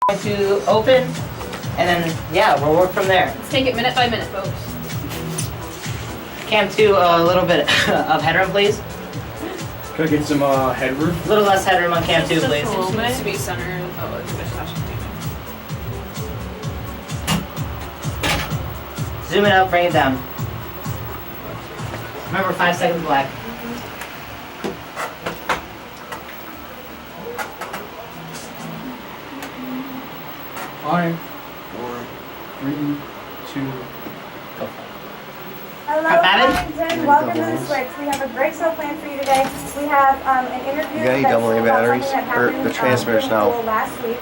going to open, and then, yeah, we'll work from there. Let's take it minute by minute, folks. Cam 2, a little bit of headroom, please. Can I get some headroom? A little less headroom on Cam 2, please. It needs to be centered. Oh, it's a bit flashing. Zoom it out, bring it down. Remember, 5 seconds black. Five, four, three, two, go. Hello, Farmington. Welcome to the Switch. We have a great show planned for you today. We have an interview. You got any AA batteries? Or the transmitter's now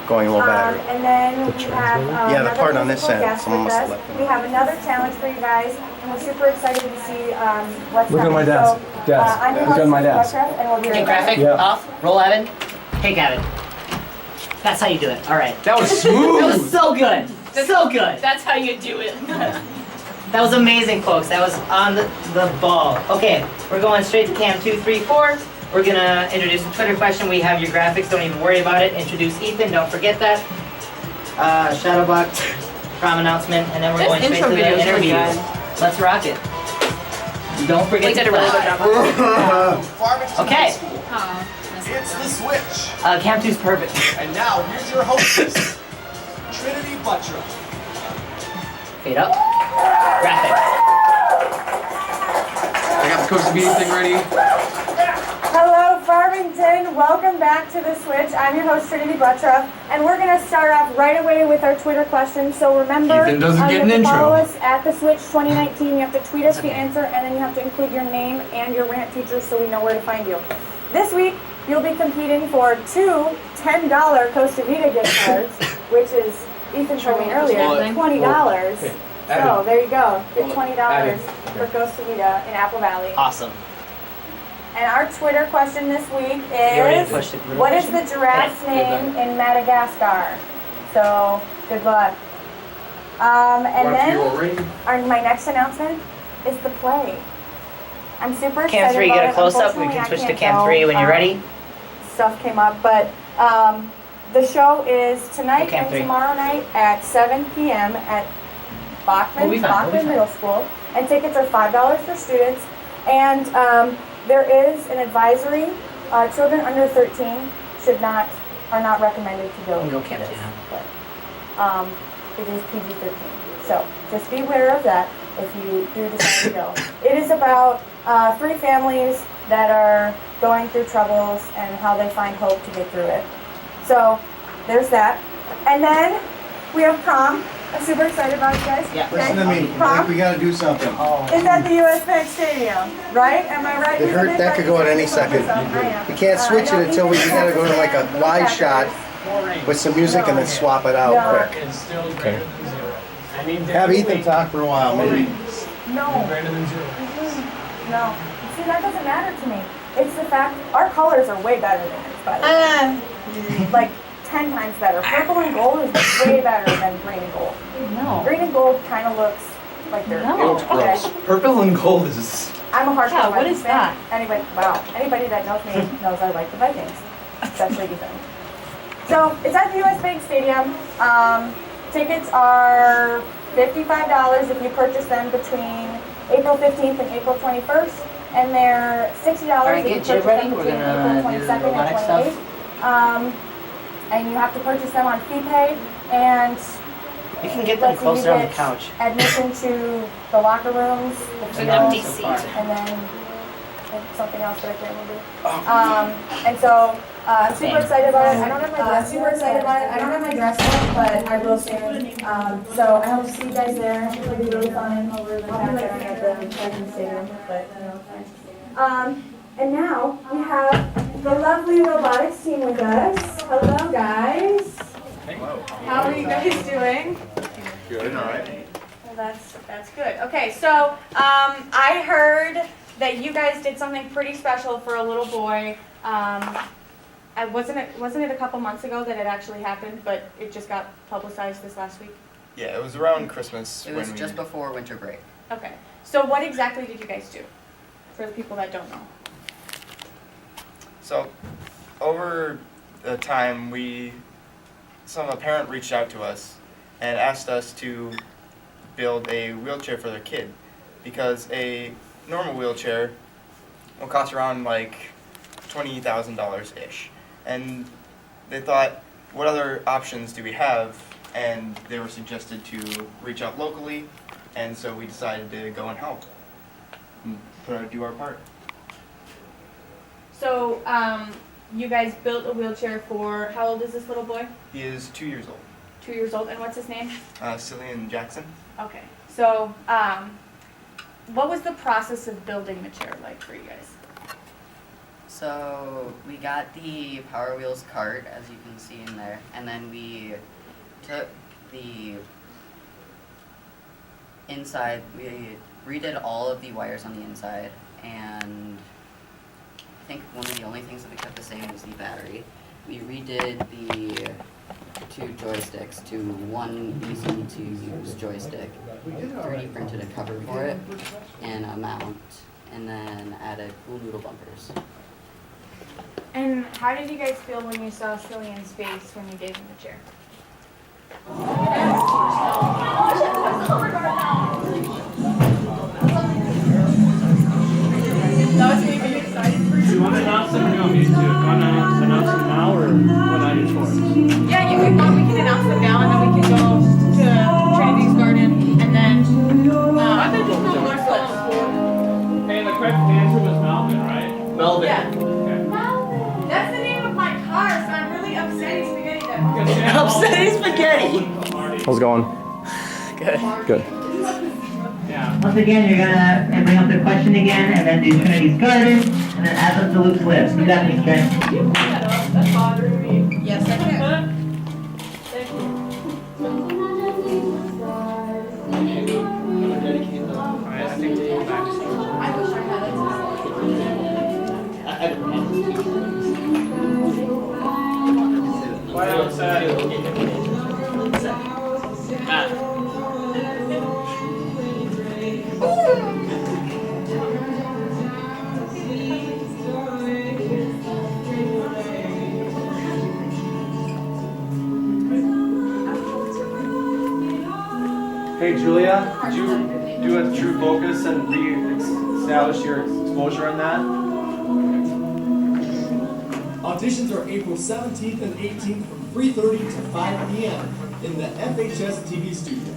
going low battery. And then we have Yeah, the part on this musical end, guest someone with must us. have left them. We have another challenge for you guys, and we're super excited to see what's Look at my coming. desk. I'm your Look host, at my Steve desk. Buttroff, and we'll be Okay, right back. graphic, Yeah. off, roll Evan, take Evan. That's how you do it, alright. That was That smooth. was so good, so good. That's how you do it. That was amazing, folks. That was on the ball. Okay, we're going straight to Cam 2, 3, 4. We're gonna introduce a Twitter question. We have your graphics, don't even worry about it. Introduce Ethan, don't forget that. Shadowblock, prom announcement, and then we're This going straight intro to video the is really interview. good. Let's rock it. Don't forget We to did a really good clap. job. Farmington Okay. High School. Aw, It's the Switch. Cam 2's perfect. And now, here's your hostess, Trinity Buttroff. Fade up. Graphic. I got the coach meeting thing ready. Hello, Farmington. Welcome back to the Switch. I'm your host, Trinity Buttroff, and we're going to start off right away with our Twitter question. So remember, Ethan doesn't you get have an to follow intro. us at the Switch 2019. You have to tweet us the Okay. answer, and then you have to include your name and your rant feature so we know where to find you. This week, you'll be competing for 2 $10 Costa Vida gift cards, which is, Ethan told me earlier, Well, $20. Okay. So Evan. there you go. Get Hold on. $20 Evan. for Costa Vida in Apple Valley. Awesome. And our Twitter question this week You already is, pushed it. what is the giraffe's Okay, good name in Madagascar? So, good luck. And then, my next announcement is the play. I'm super excited Cam 3, about get a it. close up. We Unfortunately, can I switch to can't Cam go. 3 when you're ready. Stuff came up, but the show is tonight Cam and 3. tomorrow night at 7 p.m. at We'll be fine, we'll be Bachman fine. Middle School, and tickets are $5 for students. And there is an advisory: children under 13 are not recommended to go. We can go to Cam 2 this, now. but, it is PG-13, so just be aware of that if you do decide to go. It is about 3 families that are going through troubles and how they find hope to get through it. So there's that. And then we have prom. I'm super excited about it, guys. Yeah. Okay? Listen to me, Prom we gotta do something. Oh. is at the US Bank Stadium, right? Am I right? It hurt, that could go at any second. We can't switch it until we gotta go to like a wide shot with some music and then swap it out quick. It's still greater than 0. I need Have Ethan talk for a while, maybe. No. greater than 0. No. See, that doesn't matter to me. It's the fact our colors are way better than his, by the way. Like 10 times better. Purple and gold is way better than green and gold. No. Green and gold kind of looks like they're No. okay. Purple and gold is. I'm a hardcore Yeah, what Vikings is fan. that? Anybody that knows me knows I like the Vikings, especially Ethan. So it's at the US Bank Stadium. Tickets are $55 if you purchase them between April 15th and April 21st, and they're $60 Alright, if you get purchase Jib ready. them We're between gonna April do the 22nd robotic and stuff. 28th. And you have to purchase them on FeePay, and You can get them lets you closer on the get couch. admission to the locker rooms, the An field, empty so seat. far. and then something else that I can't remember. And so I'm super excited about it. I don't have my dress. Super excited about it. I don't have my dress yet, but I will soon. So I hope to see you guys there. It'll be really fun. I'll be back down at the President Stadium, but you know. And now we have the lovely robotics team with us. Hello, guys. How are you guys doing? Good, all right. Well, that's good. Okay, so I heard that you guys did something pretty special for a little boy. Wasn't it a couple months ago that it actually happened, but it just got publicized this last week? Yeah, it was around Christmas It was just before winter break. Okay. So what exactly did you guys do? For the people that don't know. So, over the time we a parent reached out to us and asked us to build a wheelchair for their kid, because a normal wheelchair will cost around like $20,000 ish, and they thought, what other options do we have? And they were suggested to reach out locally, and so we decided to go and help and do our part. So, you guys built a wheelchair for, how old is this little boy? He is 2 years old. 2 years old, and what's his name? Cillian Jackson. Okay, so, what was the process of building the chair like for you guys? So we got the Power Wheels cart, as you can see in there, and then we took the inside, we redid all of the wires on the inside, and I think one of the only things that we kept the same was the battery. We redid the 2 joysticks to one easy-to-use joystick, 3D printed a cover for it, and a mount, and then added cool noodle bumpers. And how did you guys feel when you saw Cillian's face when you gave him the chair? That was me being excited for Do you want to announce them or do you want me to? Do you want to announce them now or when I do chores? Yeah, you can go, we can announce them now, and then we can go to Trinity's Garden, and then, I think just no more slips. Hey, the correct answer was Melvin, right? Melvin. Yeah. Okay. That's the name of my car, so I'm really upsetting spaghetti that Upsetting spaghetti. How's it going? Good. Good. Yeah. Once again, you're gonna bring up the question again, and then do Trinity's Garden, and then add them to Luke's list. You got these, Trent. That's bothering me. Yes, I can. Thank you. I think we'll go back to I wish I had it. Why outside? Matt. Hey Julia, did you do a true focus and re-establish your exposure on that? Auditions are April 17th and 18th from 3:30 to 5 p.m. in the FHS TV studio.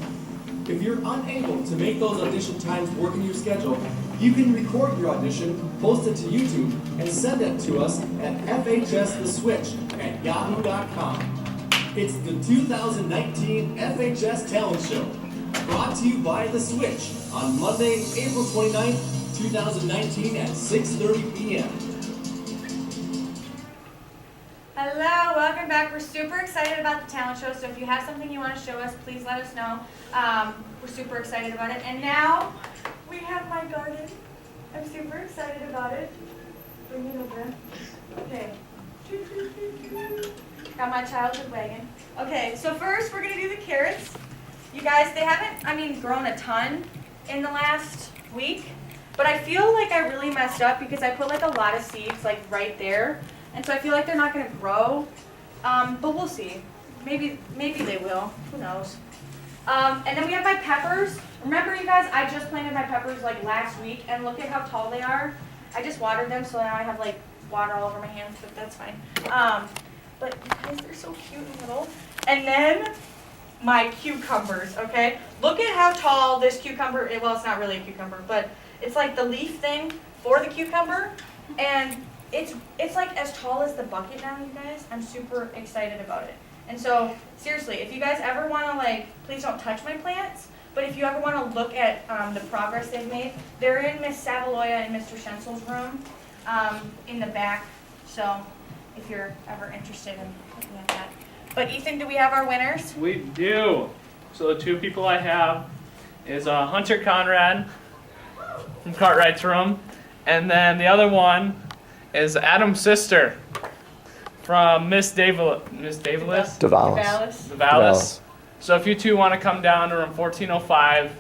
If you're unable to make those audition times work in your schedule, you can record your audition, post it to YouTube, and send it to us at FHSTheSwitch@yahoo.com. It's the 2019 FHS Talent Show, brought to you by The Switch on Monday, April 29th, 2019 at 6:30 p.m. Hello, welcome back. We're super excited about the talent show, so if you have something you want to show us, please let us know. We're super excited about it. And now, we have my garden. I'm super excited about it. Bring it over. Okay. Got my childhood wagon. Okay, so first we're going to do the carrots. You guys, they haven't, grown a ton in the last week, but I feel like I really messed up because I put like a lot of seeds like right there. And so I feel like they're not going to grow, but we'll see. Maybe they will. Who knows? And then we have my peppers. Remember, you guys, I just planted my peppers like last week, and look at how tall they are. I just watered them, so now I have like water all over my hands, but that's fine. But you guys, they're so cute and little. And then my cucumbers, okay? Look at how tall this cucumber, well, it's not really a cucumber, but it's like the leaf thing for the cucumber, and it's like as tall as the bucket now, you guys. I'm super excited about it. And so, seriously, if you guys ever want to, please don't touch my plants, but if you ever want to look at the progress they've made, they're in Miss Savaloya and Mr. Schensel's room in the back, so if you're ever interested in looking at that. But Ethan, do we have our winners? We do. So the 2 people I have is Hunter Conrad from Cartwright's room, and then the other one is Adam's sister from Miss Davalis. So if you 2 want to come down to room 1405,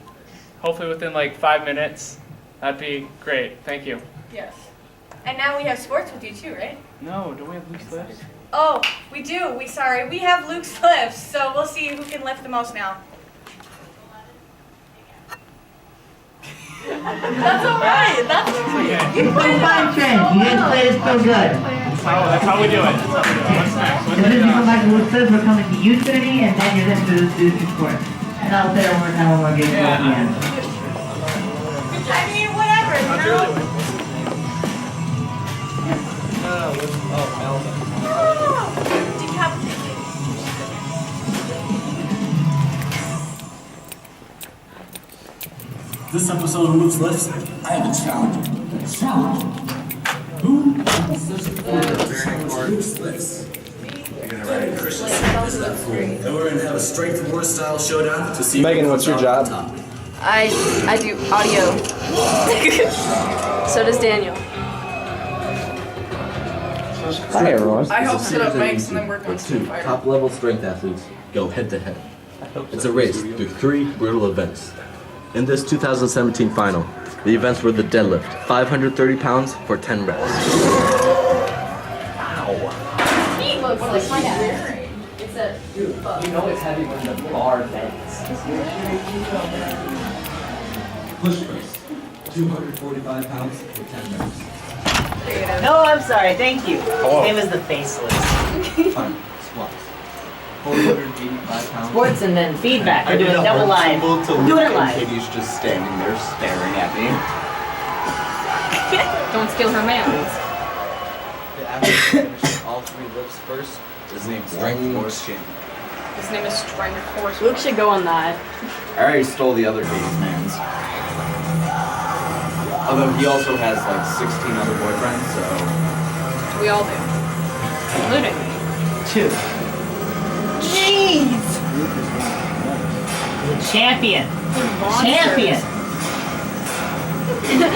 hopefully within 5 minutes, that'd be great. Thank you. Yes. And now we have sports with you too, right? No, don't we have Luke's list? Oh, we do. We have Luke's lifts, so we'll see who can lift the most now. That's alright. That's alright. You played Fine, Trent. You guys played it so good. That's how we do it. What's next? As soon as you come back to Luke Cliff, we're coming to Unity, and then you're going to do sports. And I'll say it one more time when we're getting to the end. I mean, whatever, you know? Decapitated. This episode of Luke's Lifts, I have a challenge. A challenge? Who is such a fool? Luke's Lifts. And we're gonna have a strength war style showdown to see. Megan, what's your job? I do audio. So does Daniel. Hi, everyone. I help set up mics and then work on Street Fighter. Top level strength athletes go head to head. It's a race through 3 brutal events. In this 2017 final, the events were the deadlift, 530 pounds for 10 reps. He looks like my dad. It's a You know it's heavy when the bar bends. Push press, 245 pounds for 10 reps. No, I'm sorry. Thank you. His name is the Faceless. Fine, squats, 485 pounds. Sports and then feedback. We're doing double live. Do it live. Katie's just standing there staring at me. Don't steal her man's. The athlete finishes all 3 lifts first is named Strength Force Champion. His name is Strength Force. Luke should go on that. I already stole the other Katie's man's. Although he also has like 16 other boyfriends, so. We all do. Including me. 2. Jeez! The champion. Champion.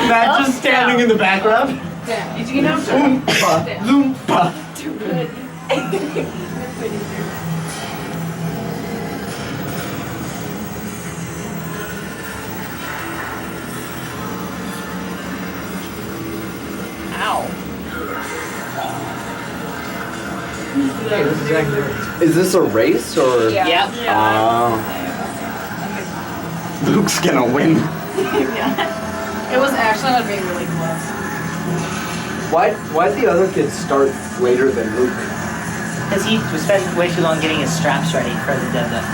Imagine standing in the background. Yeah. You know, Loompa, loompa. too good. Is this a race or? Yeah. Luke's gonna win. It was actually not being really close. Why'd the other kids start later than Luke? Because he spent way too long getting his straps ready for the deadlift.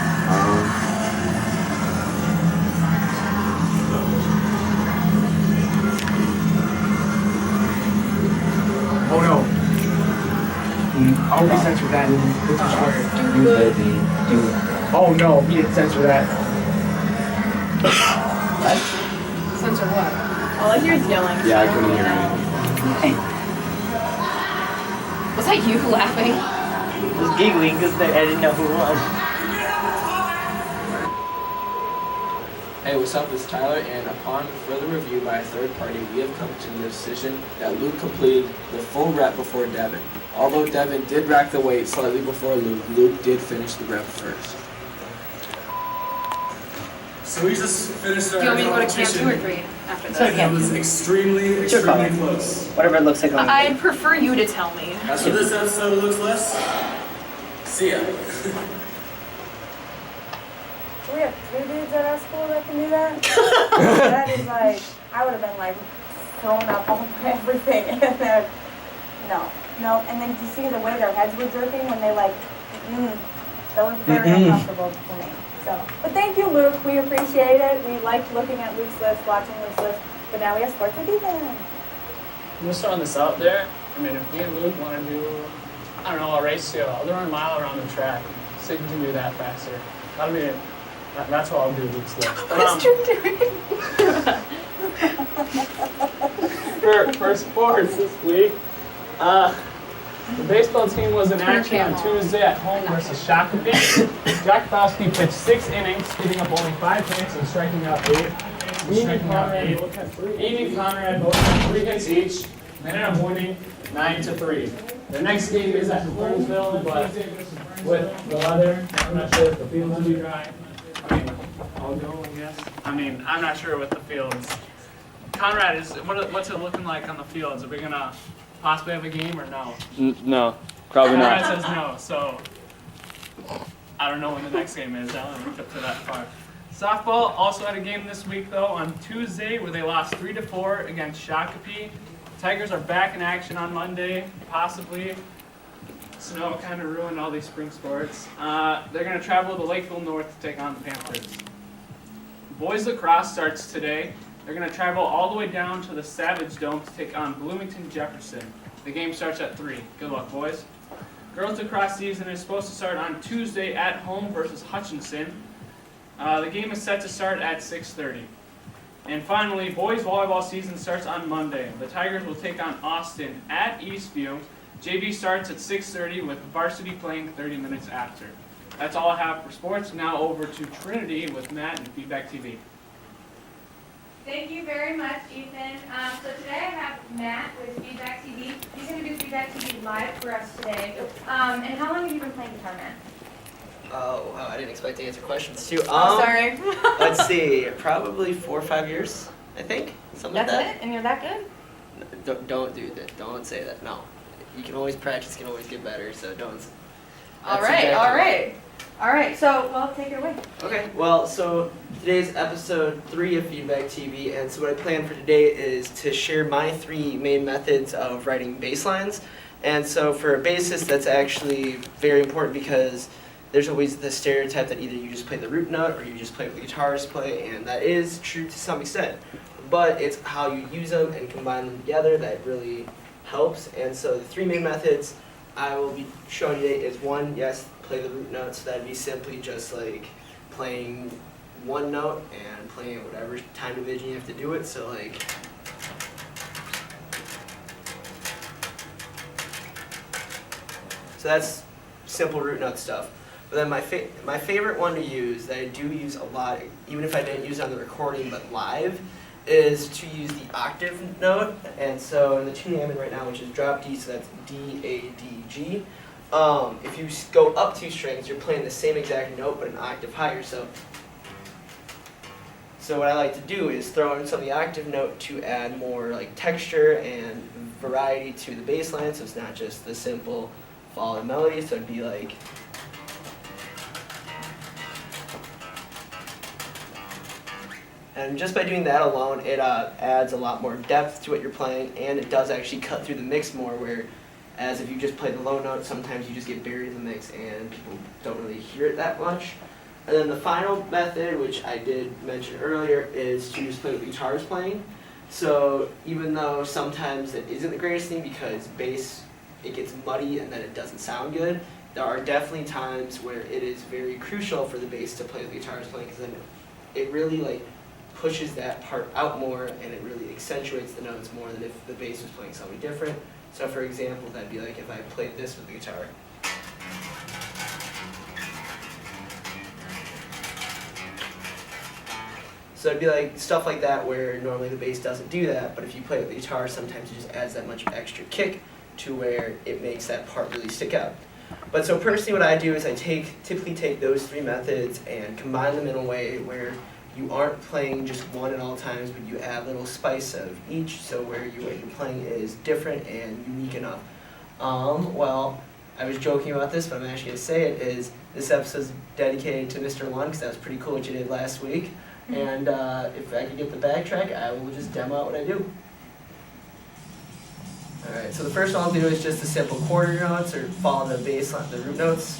Oh no. I'll censor that. Oh no, he didn't censor that. Censor what? All I hear is yelling. Yeah, I couldn't hear Was that you laughing? I was giggling because I didn't know who it was. Hey, what's up? It's Tyler, and upon further review by a third party, we have come to the decision that Luke completed the full rep before Devin. Although Devin did rack the weight slightly before Luke, Luke did finish the rep first. So we just finished our Do you want me to go to camp competition. 2 or 3 after this? Sorry, It was extremely close. Whatever it looks like on the I'd prefer you to tell me. That's what this episode of Luke's Lifts. See ya. Do we have 2 dudes at our school that can do that? That is like, I would have been like throwing up all everything. And then, no. And then to see the way their heads were jerking when they like, that was very uncomfortable for me. So, but thank you, Luke. We appreciate it. We liked looking at Luke's list, watching Luke's list. But now we have sports with Ethan. I'm just throwing this out there. I mean, if me and Luke want to do, I don't know, a race too, I'll run a mile around the track. So you can do that faster. I mean, that's what I'll do Luke's list. For sports this week, the baseball team was in action on Tuesday at home versus Shakopee. Jack Kowski pitched 6 innings, giving up only 5 hits and striking out 8. Amy Conrad both had 3 hits each, and ended up winning 9-3. The next game is at Holmesville, but with the weather, I'm not sure if the fields will be dry. I mean, I'll go, I guess. I mean, I'm not sure what the fields Conrad, what's it looking like on the fields? Are we gonna possibly have a game or no? No, probably Conrad not. says no, so I don't know when the next game is. I haven't looked up to that far. Softball also had a game this week though on Tuesday where they lost 3-4 against Shakopee. Tigers are back in action on Monday, possibly. Snow kind of ruined all these spring sports. They're going to travel to Lakeville North to take on the Panthers. Boys lacrosse starts today. They're going to travel all the way down to the Savage Dome to take on Bloomington Jefferson. The game starts at 3. Good luck, boys. Girls lacrosse season is supposed to start on Tuesday at home versus Hutchinson. The game is set to start at 6:30. And finally, boys volleyball season starts on Monday. The Tigers will take on Austin at Eastview. JV starts at 6:30 with varsity playing 30 minutes after. That's all I have for sports. Now over to Trinity with Matt and Feedback TV. Thank you very much, Ethan. So today I have Matt with Feedback TV. He's going to do Feedback TV live for us today. And how long have you been playing guitar, Matt? Oh, wow, I didn't expect to answer questions too. Sorry. Let's see, probably 4 or 5 years, I think, something That's like that. it? And you're that good? Don't do that. Don't say that. No, you can always practice. You can always get better. So don't. All right. So, well, take it away. Okay. Well, so today's episode 3 of Feedback TV, and so what I plan for today is to share my 3 main methods of writing bass lines. And so for a bassist, that's actually very important because there's always the stereotype that either you just play the root note or you just play what the guitarists play, and that is true to some extent. But it's how you use them and combine them together that really helps. And so the 3 main methods I will be showing you today is 1, yes, play the root note. So that'd be simply just like playing one note and playing at whatever time division you have to do it. So like. So that's simple root note stuff. But then my favorite one to use, that I do use a lot, even if I didn't use it on the recording but live, is to use the octave note. And so in the tuning I'm in right now, which is drop D, so that's D, A, D, G. If you go up 2 strings, you're playing the same exact note but an octave higher. So what I like to do is throw in some of the octave note to add more like texture and variety to the bass line, so it's not just the simple follow the melody. So it'd be like. And just by doing that alone, it adds a lot more depth to what you're playing, and it does actually cut through the mix more, whereas if you just play the low note, sometimes you just get buried in the mix and people don't really hear it that much. And then the final method, which I did mention earlier, is to just play what the guitar is playing. So even though sometimes it isn't the greatest thing because bass, it gets muddy and then it doesn't sound good, there are definitely times where it is very crucial for the bass to play what the guitar is playing, because then it really like pushes that part out more and it really accentuates the notes more than if the bass was playing something different. So for example, that'd be like if I played this with the guitar. So it'd be like stuff like that where normally the bass doesn't do that, but if you play with the guitar, sometimes it just adds that much extra kick to where it makes that part really stick out. But so personally what I do is I typically take those 3 methods and combine them in a way where you aren't playing just one at all times, but you add a little spice of each, so where what you're playing is different and unique enough. Well, I was joking about this, but I'm actually going to say it, is this episode's dedicated to Mr. Lund, because that was pretty cool what you did last week. And if I could get the backtrack, I will just demo out what I do. Alright, so the first one I'll do is just the simple quarter notes, or follow the bass line, the root notes.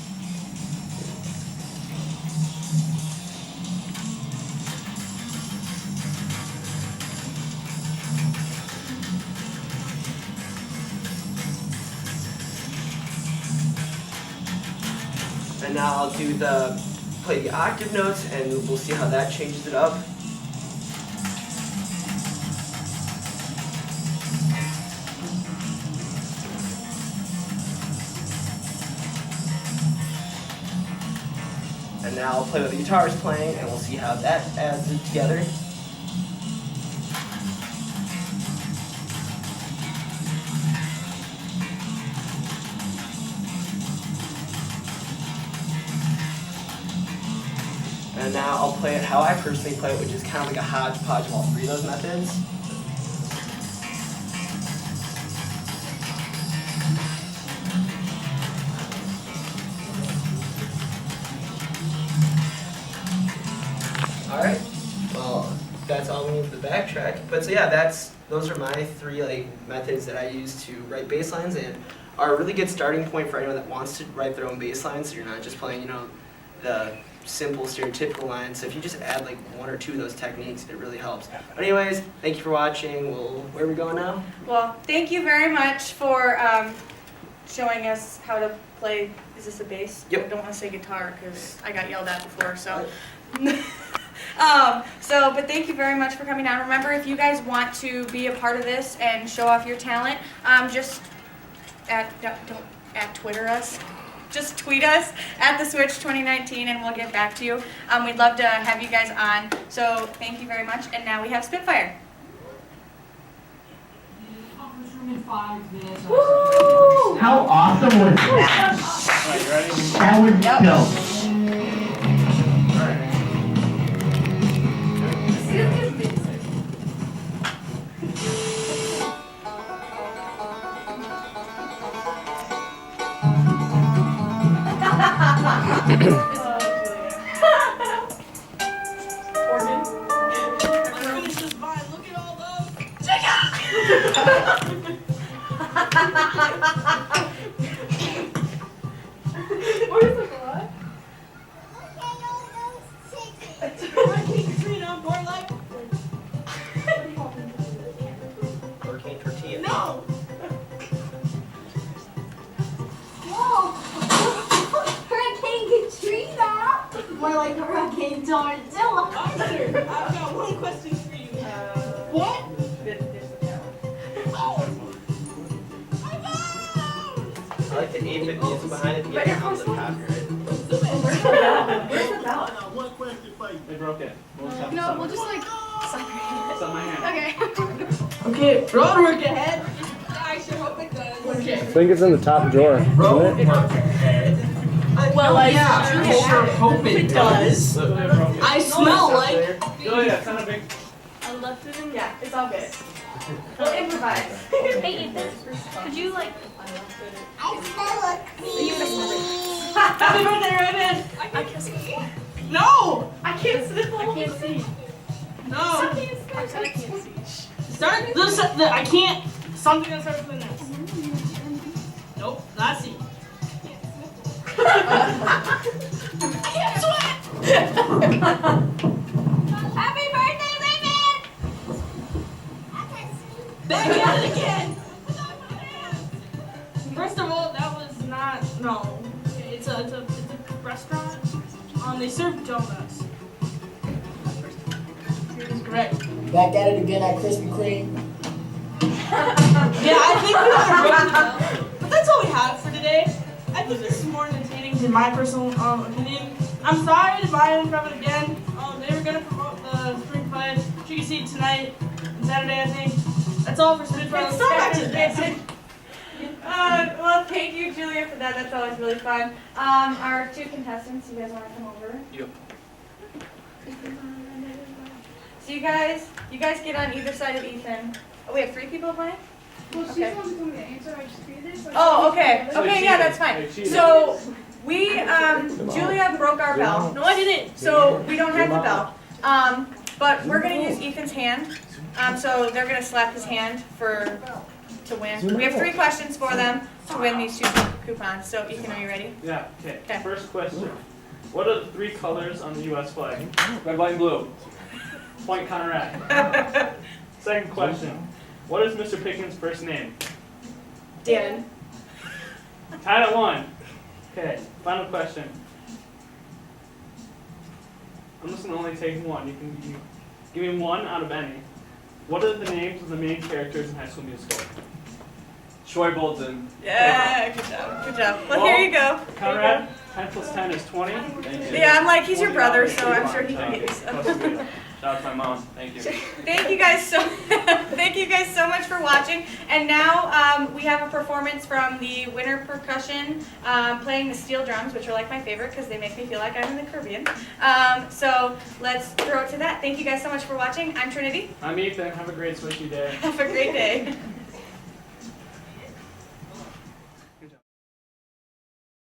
And now I'll play the octave notes, and we'll see how that changes it up. And now I'll play what the guitar is playing, and we'll see how that adds it together. And now I'll play it how I personally play it, which is kind of like a hodgepodge of all 3 of those methods. Alright, well, that's all we need for the backtrack. But so yeah, those are my 3 methods that I use to write bass lines and are a really good starting point for anyone that wants to write their own bass lines, so you're not just playing, the simple stereotypical lines. So if you just add 1 or 2 of those techniques, it really helps. But anyways, thank you for watching. Where are we going now? Well, thank you very much for showing us how to play. Is this a bass? Yep. I don't want to say guitar because I got yelled at before. So, but thank you very much for coming down. Remember, if you guys want to be a part of this and show off your talent, just don't Twitter us. Just tweet us at The Switch 2019 and we'll get back to you. We'd love to have you guys on. So thank you very much. And now we have Spitfire. Woo! How awesome was that? Alright, you ready? That was dope. Hurricane tortilla. No! Whoa! Hurricane Katrina! More like Hurricane Tortilla. I've got one question for you. What? I like the 8-bit music behind it to get around the copyright. Where's the bell? One question for you. They broke it. No, we'll just separate It's on my hand. it. Okay. Okay, road work ahead. I sure hope it does. Okay. I think it's in the top drawer. Isn't it? Well, I sure hope it does. I smell like. Julia, it's not a big. I left it in. Yeah, it's all good. We'll improvise. Hey, Ethan, could you I smell like Happy birthday, Ronan. I can't see. No. I can't sniffle. I can't see. No. I said I can't see. Start I can't. Something that starts with an S. Nope, not C. I can't sweat. Happy birthday, Raven! Back at it again. First of all, that was not no. It's a restaurant. They serve donuts. Correct. Back at it again at Krispy Kreme. Yeah, I think we would have broken it. But that's all we have for today. I think this is more entertaining in my personal opinion. I'm sorry to buy in from it again. They were gonna promote the spring fight. You can see it tonight and Saturday, I think. That's all for Spitfire. So much is missing. Well, thank you, Julia, for that. That's always really fun. Our 2 contestants, you guys want to come over? Yep. So you guys get on either side of Ethan. Oh, we have 3 people playing? Well, she's Okay. supposed to tell me the answer. I just created it. Oh, okay. So Okay, they yeah, cheated. that's fine. They cheated. So we, Julia broke our bell. No, I didn't. So we don't have the bell. But we're gonna use Ethan's hand. So they're gonna slap his hand to win. We have 3 questions for them to win these 2 coupons. So Ethan, are you ready? Yeah, okay. Okay. First question. What are the 3 colors on the US flag? Red, white, and blue. Point Conrad. Second question. What is Mr. Pickens' first name? Dan. Tied at 1. Okay, final question. I'm just gonna only take one. You can give me one out of any. What are the names of the main characters in High School Musical? Troy Bolton. Yeah, good job. Good job. Well, here you go. Conrad, 10 plus 10 is 20. Yeah, I'm like, he's your brother, so I'm sure he can get you Plus some. 3. Shout out to my mom. Thank you. Thank you guys so much for watching. And now we have a performance from the Winter Percussion playing the steel drums, which are like my favorite because they make me feel like I'm in the Caribbean. So let's throw it to that. Thank you guys so much for watching. I'm Trinity. I'm Ethan. Have a great switchy day. Have a great day.